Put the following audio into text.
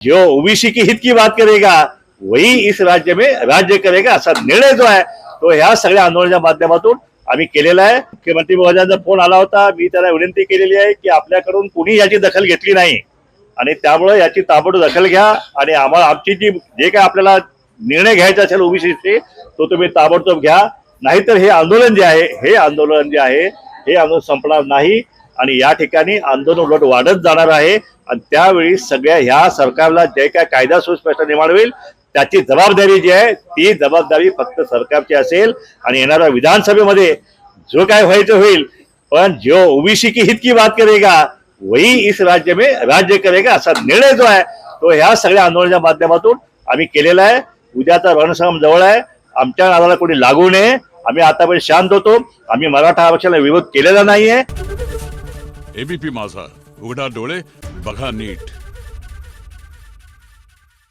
जो ओबीसी की हित की बात करेगा वही इस राज्य में राज्य करेगा असा निर्णय जो आहे तो ह्या सगळ्या आंदोलनाच्या माध्यमातून आम्ही केलेला आहे। मुख्यमंत्री महोदयांचा फोन आला होता, मी त्याला विनंती केलेली आहे की आपल्याकडून कुणी याची दखल घेतली नाही आणि त्यामुळे याची ताबडतोब दखल घ्या आणि आम्हाला आमची जी जे काय आपल्याला निर्णय घ्यायचा असेल ओबीसीचे तो तुम्ही ताबडतोब घ्या, नाहीतर हे आंदोलन जे आहे हे आंदोलन संपणार नाही आणि या ठिकाणी आंदोलन उलट वाढत जाणार आहे आणि त्यावेळी सगळ्या ह्या सरकारला जे काय कायदा सुव्यवस्था निर्माण होईल त्याची जबाबदारी जी आहे ती जबाबदारी फक्त सरकारची असेल आणि येणाऱ्या विधानसभेमध्ये जो काय व्हायचं होईल, पण जो ओबीसी की हित की बात करेगा वही इस राज्य में राज्य करेगा असा निर्णय जो आहे तो ह्या सगळ्या आंदोलनाच्या माध्यमातून आम्ही केलेला आहे। उद्याचा रणसंग्राम जवळ आहे, आमच्या नादाला कोणी लागू नये, आम्ही आतापर्यंत शांत होतो, आम्ही मराठा आरक्षणाला विरोध केलेला नाहीये। एबीपी माझा, उघडा डोळे बघा नीट।